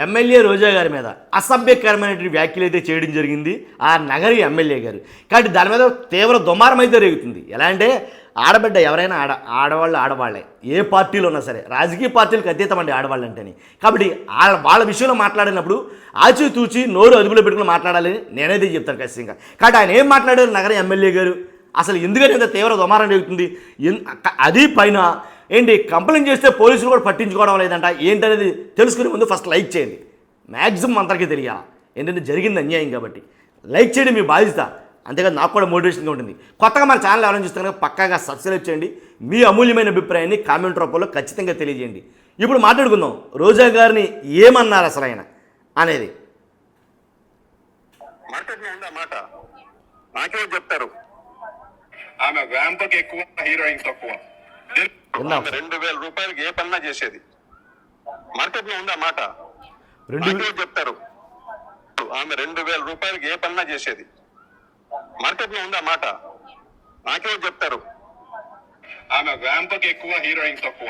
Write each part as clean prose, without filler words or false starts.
MLA రోజా గారి మీద అసభ్యకరమైనటువంటి వ్యాఖ్యలు అయితే చేయడం జరిగింది ఆ నగరి ఎమ్మెల్యే గారు. కాబట్టి దాని మీద తీవ్ర దుమారం అయితే రేగుతుంది. ఎలా అంటే ఆడబిడ్డ ఎవరైనా ఆడవాళ్ళు ఆడవాళ్ళే, ఏ పార్టీలో ఉన్నా సరే, రాజకీయ పార్టీలకు అతీతం అండి ఆడవాళ్ళు అంటేని. కాబట్టి వాళ్ళ విషయంలో మాట్లాడినప్పుడు ఆచితూచి నోరు అదుపులో పెట్టుకుని మాట్లాడాలని నేనైతే చెప్తాను ఖచ్చితంగా. కాబట్టి ఆయన ఏం మాట్లాడారు నగర ఎమ్మెల్యే గారు, అసలు ఎందుకని ఇంత తీవ్ర దుమారం రేగుతుంది? అది పైన ఏంటి కంప్లైంట్ చేస్తే పోలీసులు కూడా పట్టించుకోవడం లేదంట. ఏంటనేది తెలుసుకునే ముందు ఫస్ట్ లైక్ చేయండి. మ్యాక్సిమం అందరికీ తెలియాలి, ఏంటంటే జరిగింది అన్యాయం కాబట్టి లైక్ చేయడం మీ బాధ్యత. అంతేకాదు నాకు కూడా మోటివేషన్గా ఉంటుంది. కొత్తగా మన ఛానల్ ఎవరైనా చూస్తే కనుక పక్కాగా సబ్స్క్రైబ్ చేయండి. మీ అమూల్యమైన అభిప్రాయాన్ని కామెంట్ రూపంలో ఖచ్చితంగా తెలియజేయండి. ఇప్పుడు మాట్లాడుకుందాం రోజా గారిని ఏమన్నారు అసలు ఆయన అనేది. నాకే చెప్తారు ఆమె వ్యాంపకి ఎక్కువ, హీరోయిన్ తక్కువ. 2000 రూపాయలకి ఏ పన్నా చేసేది. మార్కెట్ లో ఉందా మాట? చెప్తారు ఆమె 2000 రూపాయలకి ఏ పన్నా చేసేది. మార్కెట్ లో ఉందా మాట? నాకే చెప్తారు ఆమె వ్యాంపకి ఎక్కువ, హీరోయిన్ తక్కువ.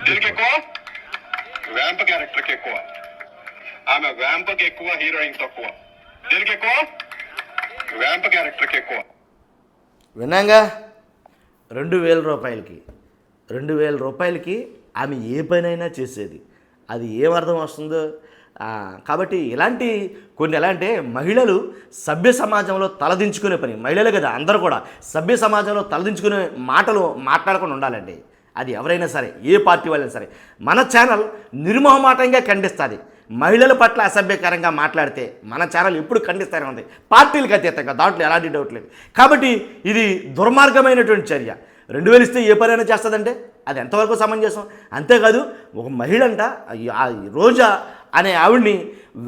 దీనికి ఎక్కువ, వ్యాంప క్యారెక్టర్ కి ఎక్కువ. ఆమె వ్యాంపకి ఎక్కువ, హీరోయిన్ తక్కువ. దీనికి ఎక్కువ, వ్యాంప క్యారెక్టర్ కి ఎక్కువ. విన్నాగా 2000 రూపాయలకి ఆమె ఏ పనైనా చేసేది. అది ఏమర్థం వస్తుందో. కాబట్టి ఇలాంటి కొన్ని ఎలా అంటే మహిళలు సభ్య సమాజంలో తలదించుకునే పని, మహిళలే కదా అందరూ కూడా సభ్య సమాజంలో తలదించుకునే మాటలు మాట్లాడకుండా ఉండాలండి. అది ఎవరైనా సరే, ఏ పార్టీ వాళ్ళైనా సరే. మన ఛానల్ నిర్మోహమాటంగా ఖండిస్తుంది. మహిళల పట్ల అసభ్యకరంగా మాట్లాడితే మన ఛానల్ ఎప్పుడు ఖండిస్తూనే ఉంది, పార్టీలకు అతీతంగా. దాంట్లో ఎలాంటి డౌట్ లేదు. కాబట్టి ఇది దుర్మార్గమైనటువంటి చర్య. 2000 ఇస్తే ఏ పనైనా చేస్తుందంటే అది ఎంతవరకు సమంజసం? అంతేకాదు ఒక మహిళ అంట రోజా అనే ఆవిడ్ని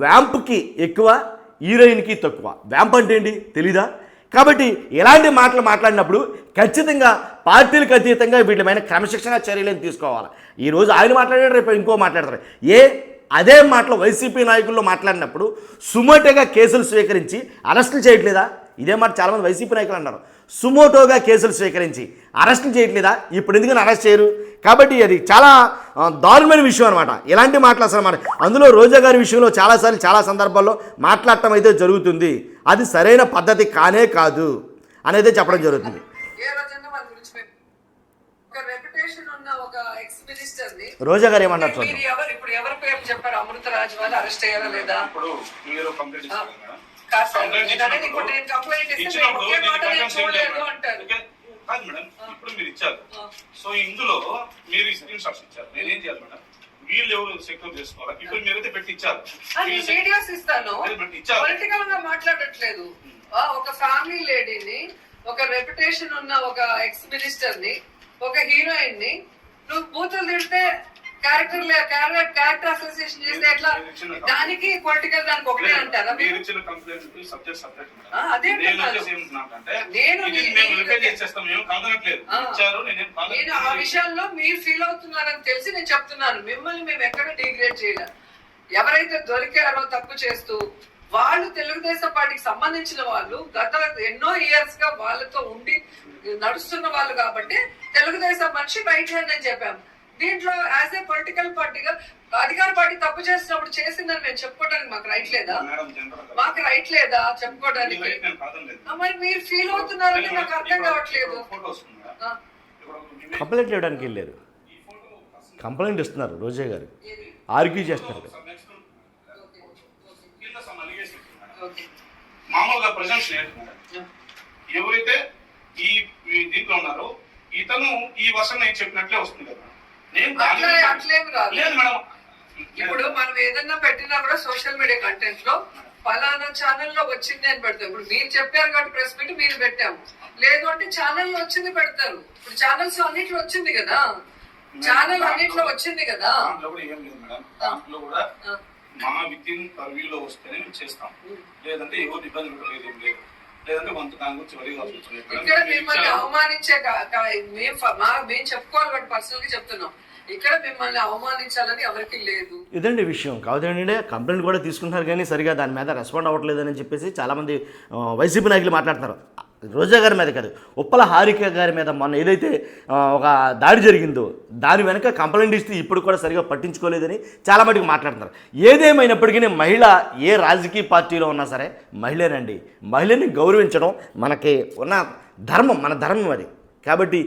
వ్యాంప్కి ఎక్కువ, హీరోయిన్కి తక్కువ. వ్యాంప్ అంటే ఏంటి తెలీదా? కాబట్టి ఇలాంటి మాటలు మాట్లాడినప్పుడు ఖచ్చితంగా పార్టీలకు అతీతంగా వీటిపైన క్రమశిక్షణ చర్యలను తీసుకోవాలి. ఈరోజు ఆయన మాట్లాడారు, రేపు ఇంకో మాట్లాడతారు. అదే మాటలు వైసీపీ నాయకుల్లో మాట్లాడినప్పుడు సుమోటోగా కేసులు స్వీకరించి అరెస్టులు చేయట్లేదా? ఇదే మాట చాలామంది వైసీపీ నాయకులు అన్నారు. సుమోటోగా కేసులు స్వీకరించి అరెస్టులు చేయట్లేదా? ఇప్పుడు ఎందుకని అరెస్ట్ చేయరు? కాబట్టి అది చాలా దారుణమైన విషయం అనమాట. ఇలాంటి మాటలు అసలు మాట అందులో రోజా గారి విషయంలో చాలాసార్లు చాలా సందర్భాల్లో మాట్లాడటం అయితే జరుగుతుంది. అది సరైన పద్ధతి కానే కాదు అనేది చెప్పడం జరుగుతుంది. రోజా గారు ఏమన్నారు చూద్దాం. ఇప్పుడు ఎవరి పేరు చెప్పారు? అమృతరాజ్ వాళ్ళు అరెస్ట్ అయ్యారా లేదా? ఇప్పుడు మీరు కంప్లైంట్ ఇచ్చారు కదా, కాదు మేడం, ఇప్పుడు మీరు ఇచ్చారు. సో ఇందులో మీరు స్క్రీన్ షాట్స్ ఇచ్చారు. నేనేం చేయాలి మేడం? వీళ్ళు ఎవరు సెక్యూర్ చేసుకోవాలి? ఇప్పుడు మీరైతే పెట్టి ఇచ్చారు. వీడియోస్ ఇస్తాను. పొలిటికల్ గా మాట్లాడట్లేదు. ఒక ఫ్యామిలీ లేడీని, ఒక రెప్యుటేషన్ ఉన్న ఒక ఎక్స్ మినిస్టర్ ని, ఒక హీరోయిన్ ని నువ్వు బూతులు తిడితే క్యారెక్టర్ అసోసియేషన్ చేస్తే ఎట్లా? దానికి పొలిటికల్ దానికి ఒకటే అంటారా? నేను ఆ విషయంలో మీరు ఫీల్ అవుతున్నారని తెలిసి నేను చెప్తున్నాను. మిమ్మల్ని మేము ఎక్కడ డిగ్రేడ్ చేయలేం. ఎవరైతే దొరికారో తప్పు చేస్తూ వాళ్ళు తెలుగుదేశం పార్టీకి సంబంధించిన వాళ్ళు గత ఎన్నో ఇయర్స్ గా వాళ్ళతో ఉండి నడుస్తున్న వాళ్ళు కాబట్టి తెలుగుదేశం మనిషి రైట్ హ్యాండ్ అని చెప్పాము. దీంట్లో యాజ్ ఏ పొలిటికల్ పార్టీగా అధికార పార్టీ తప్పు చేసినప్పుడు చేసిందని మేము చెప్పుకోవడానికి మాకు రైట్ లేదా? మాకు రైట్ లేదా చెప్పుకోవడానికి? మరి మీరు ఫీల్ అవుతున్నారని నాకు అర్థం కావట్లేదు. కంప్లైంట్ ఇవ్వడానికి వెళ్ళారు, కంప్లైంట్ ఇస్తున్నారు. రోజా గారు ఆర్గ్యూ చేస్తున్నారు. మామూలుగా ప్రజెంట్ ఎవరైతే ఈ దీంట్లో ఉన్నారో ఇతను ఈ వర్షం నేను చెప్పినట్లే వస్తుంది కదా. అట్లేమి రాదు. ఇప్పుడు మనం ఏదన్నా పెట్టినా కూడా సోషల్ మీడియా కంటెంట్ లో ఫలానా ఛానల్లో వచ్చింది అని పెడతాం. ఇప్పుడు మీరు చెప్పారు కాబట్టి ప్రెస్ మీట్ మీరు పెట్టాము, లేదు అంటే ఛానల్లో వచ్చింది పెడతారు. ఇప్పుడు ఛానల్స్ అన్నిట్లో వచ్చింది కదా, ఛానల్ అన్నిట్లో వచ్చింది కదా. ఏం లేదు మేడం, దాంట్లో కూడా మా విత్ ఇన్ పర్వ్యూలో వస్తేనే మేము చేస్తాం. లేదంటే ఎవరు ఇబ్బంది పెట్టలేదు, ఏం లేదు. లేదంటే కొంత దాని గురించి ఇక్కడ మిమ్మల్ని అవమానించే మేము చెప్పుకోవాలి బట్ పర్సనల్ గా చెప్తున్నాం. ఇక్కడ మిమ్మల్ని అవమానించాలని ఎవరికి లేదు. ఇదండి విషయం. కాదండి కంప్లైంట్ కూడా తీసుకుంటున్నారు కానీ సరిగా దాని మీద రెస్పాండ్ అవ్వట్లేదని చెప్పేసి చాలామంది వైసీపీ నాయకులు మాట్లాడుతున్నారు. రోజా గారి మీద కాదు, ఉప్పల హారిక గారి మీద మొన్న ఏదైతే ఒక దాడి జరిగిందో దాని వెనక కంప్లైంట్ ఇస్తే ఇప్పుడు కూడా సరిగా పట్టించుకోలేదని చాలా మటుకు మాట్లాడుతున్నారు. ఏదేమైనప్పటికీ మహిళ ఏ రాజకీయ పార్టీలో ఉన్నా సరే మహిళేనండి. మహిళని గౌరవించడం మనకి ఉన్న ధర్మం, మన ధర్మం అది. కాబట్టి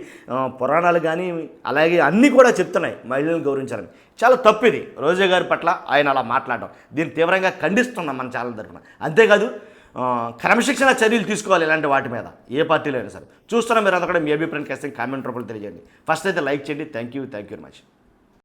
పురాణాలు కానీ అలాగే అన్నీ కూడా చెప్తున్నాయి మహిళలను గౌరవించాలని. చాలా తప్పు ఇది రోజా గారి పట్ల ఆయన అలా మాట్లాడడం. దీన్ని తీవ్రంగా ఖండిస్తున్నాం మన ఛానల్ తరఫున. అంతేకాదు క్రమశిక్షణ చర్యలు తీసుకోవాలి ఇలాంటి వాటి మీద, ఏ పార్టీలో అయినా సరే. చూస్తున్నా మీరు అంతా కూడా మీ అభిప్రాయం ఖచ్చితంగా కామెంట్ రూపంలో తెలియజేయండి. ఫస్ట్ అయితే లైక్ చేయండి. Thank you very much.